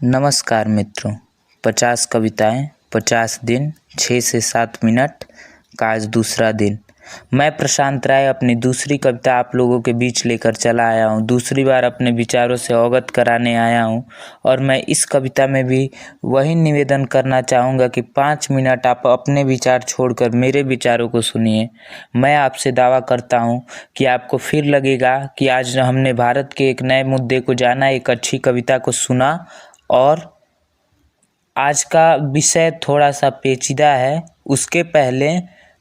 नमस्कार मित्रों। 50 कविताएं 50 दिन 6 से 7 मिनट का आज दूसरा दिन। मैं प्रशांत राय अपनी दूसरी कविता आप लोगों के बीच लेकर चला आया हूँ। दूसरी बार अपने विचारों से अवगत कराने आया हूँ और मैं इस कविता में भी वही निवेदन करना चाहूँगा कि 5 मिनट आप अपने विचार छोड़कर मेरे विचारों को सुनिए। मैं आपसे दावा करता हूँ कि आपको फिर लगेगा कि आज हमने भारत के एक नए मुद्दे को जाना, एक अच्छी कविता को सुना। और आज का विषय थोड़ा सा पेचीदा है। उसके पहले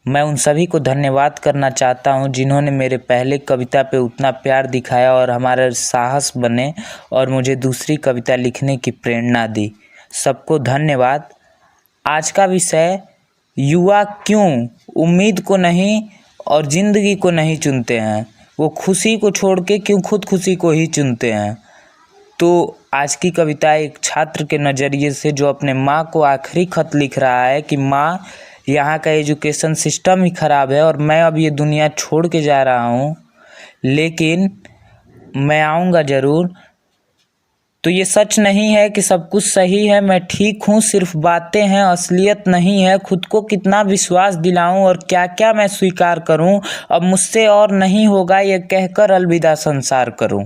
मैं उन सभी को धन्यवाद करना चाहता हूं जिन्होंने मेरे पहले कविता पे उतना प्यार दिखाया और हमारा साहस बने और मुझे दूसरी कविता लिखने की प्रेरणा दी। सबको धन्यवाद। आज का विषय, युवा क्यों उम्मीद को नहीं और ज़िंदगी को नहीं चुनते हैं, वो खुशी को छोड़ के क्यों खुद खुशी को ही चुनते हैं। तो आज की कविता एक छात्र के नज़रिए से जो अपने माँ को आखिरी खत लिख रहा है कि माँ, यहाँ का एजुकेशन सिस्टम ही ख़राब है और मैं अब ये दुनिया छोड़ के जा रहा हूँ, लेकिन मैं आऊँगा ज़रूर। तो ये सच नहीं है कि सब कुछ सही है, मैं ठीक हूँ, सिर्फ बातें हैं, असलियत नहीं है। खुद को कितना विश्वास दिलाऊं और क्या क्या मैं स्वीकार करूं। अब मुझसे और नहीं होगा ये कहकर अलविदा संसार करूं।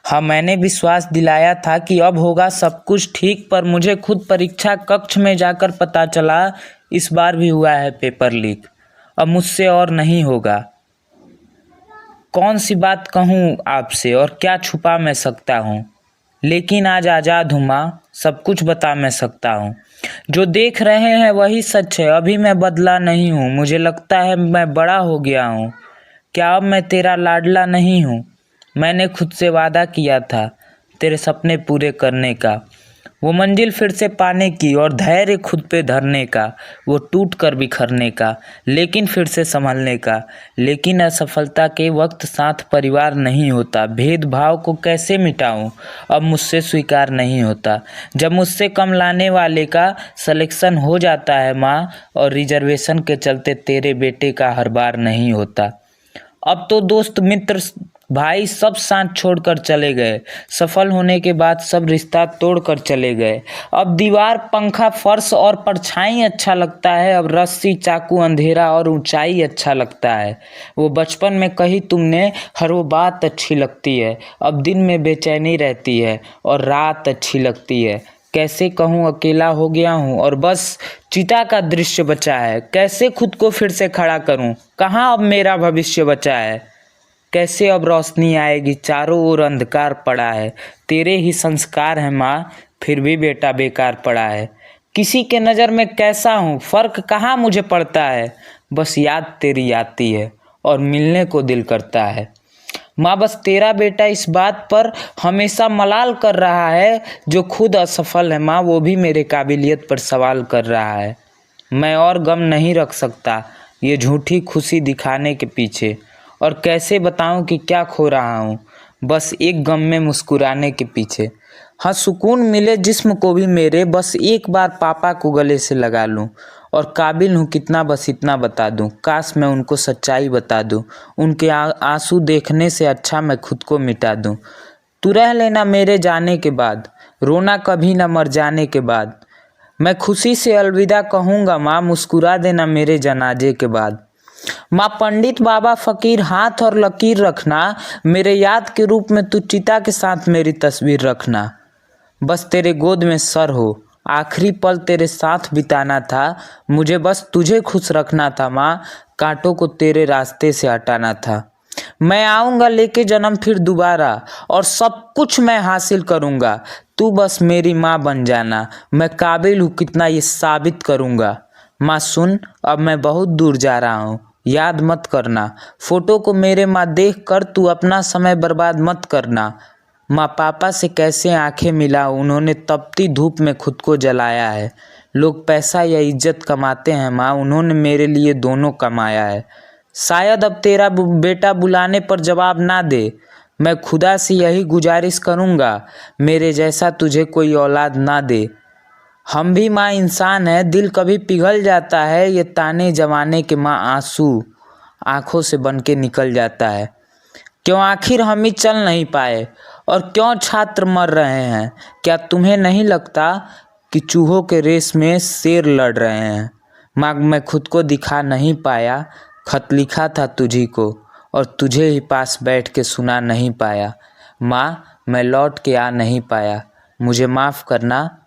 हाँ, मैंने विश्वास दिलाया था कि अब होगा सब कुछ ठीक, पर मुझे खुद परीक्षा कक्ष में जाकर पता चला इस बार भी हुआ है पेपर लीक। अब मुझसे और नहीं होगा। कौन सी बात कहूँ आपसे और क्या छुपा मैं सकता हूँ, लेकिन आज आज़ाद हूँ माँ, सब कुछ बता मैं सकता हूँ। जो देख रहे हैं वही सच है, अभी मैं बदला नहीं हूँ। मुझे लगता है मैं बड़ा हो गया हूँ, क्या अब मैं तेरा लाडला नहीं हूँ। मैंने खुद से वादा किया था तेरे सपने पूरे करने का, वो मंजिल फिर से पाने की और धैर्य खुद पे धरने का, वो टूट कर बिखरने का लेकिन फिर से संभलने का। लेकिन असफलता के वक्त साथ परिवार नहीं होता, भेदभाव को कैसे मिटाऊं, अब मुझसे स्वीकार नहीं होता। जब मुझसे कम लाने वाले का सिलेक्शन हो जाता है माँ, और रिजर्वेशन के चलते तेरे बेटे का हर बार नहीं होता। अब तो दोस्त मित्र भाई सब साथ छोड़कर चले गए, सफल होने के बाद सब रिश्ता तोड़कर चले गए। अब दीवार, पंखा, फर्श और परछाई अच्छा लगता है, अब रस्सी, चाकू, अंधेरा और ऊंचाई अच्छा लगता है। वो बचपन में कही तुमने हर वो बात अच्छी लगती है, अब दिन में बेचैनी रहती है और रात अच्छी लगती है। कैसे कहूँ अकेला हो गया हूँ और बस चिता का दृश्य बचा है। कैसे खुद को फिर से खड़ा करूँ, कहाँ अब मेरा भविष्य बचा है। कैसे अब रोशनी आएगी, चारों ओर अंधकार पड़ा है। तेरे ही संस्कार हैं माँ, फिर भी बेटा बेकार पड़ा है। किसी के नज़र में कैसा हूँ, फ़र्क कहाँ मुझे पड़ता है। बस याद तेरी आती है और मिलने को दिल करता है। माँ, बस तेरा बेटा इस बात पर हमेशा मलाल कर रहा है, जो खुद असफल है माँ, वो भी मेरे काबिलियत पर सवाल कर रहा है। मैं और गम नहीं रख सकता ये झूठी खुशी दिखाने के पीछे, और कैसे बताऊं कि क्या खो रहा हूं बस एक गम में मुस्कुराने के पीछे। हाँ, सुकून मिले जिस्म को भी मेरे, बस एक बार पापा को गले से लगा लूं, और काबिल हूँ कितना बस इतना बता दूं। काश मैं उनको सच्चाई बता दूं, उनके आंसू देखने से अच्छा मैं खुद को मिटा दूं। तू रह लेना मेरे जाने के बाद, रोना कभी न मर जाने के बाद। मैं खुशी से अलविदा कहूँगा माँ, मुस्कुरा देना मेरे जनाजे के बाद। माँ, पंडित बाबा फकीर हाथ और लकीर रखना, मेरे याद के रूप में तू चिता के साथ मेरी तस्वीर रखना। बस तेरे गोद में सर हो, आखिरी पल तेरे साथ बिताना था। मुझे बस तुझे खुश रखना था माँ, कांटों को तेरे रास्ते से हटाना था। मैं आऊँगा लेके जन्म फिर दोबारा, और सब कुछ मैं हासिल करूँगा। तू बस मेरी माँ बन जाना, मैं काबिल हूँ कितना ये साबित करूँगा। माँ सुन, अब मैं बहुत दूर जा रहा हूँ, याद मत करना फोटो को मेरे माँ, देख कर तू अपना समय बर्बाद मत करना। माँ, पापा से कैसे आंखें मिला, उन्होंने तपती धूप में खुद को जलाया है। लोग पैसा या इज्जत कमाते हैं माँ, उन्होंने मेरे लिए दोनों कमाया है। शायद अब तेरा बेटा बुलाने पर जवाब ना दे, मैं खुदा से यही गुजारिश करूँगा, मेरे जैसा तुझे कोई औलाद ना दे। हम भी माँ इंसान है, दिल कभी पिघल जाता है, ये ताने जमाने के माँ आंसू आँखों से बन के निकल जाता है। क्यों आखिर हम ही चल नहीं पाए, और क्यों छात्र मर रहे हैं? क्या तुम्हें नहीं लगता कि चूहों के रेस में शेर लड़ रहे हैं? माँ, मैं खुद को दिखा नहीं पाया, खत लिखा था तुझी को और तुझे ही पास बैठ के सुना नहीं पाया। माँ, मैं लौट के आ नहीं पाया, मुझे माफ़ करना,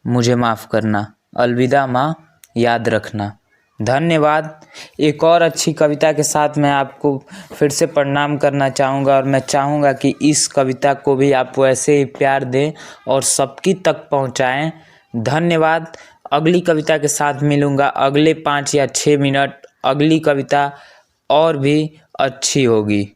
मुझे माफ़ करना। अलविदा माँ, याद रखना। धन्यवाद। एक और अच्छी कविता के साथ मैं आपको फिर से प्रणाम करना चाहूँगा और मैं चाहूँगा कि इस कविता को भी आप वैसे ही प्यार दें और सबकी तक पहुँचाएं। धन्यवाद। अगली कविता के साथ मिलूँगा अगले 5 या 6 मिनट। अगली कविता और भी अच्छी होगी।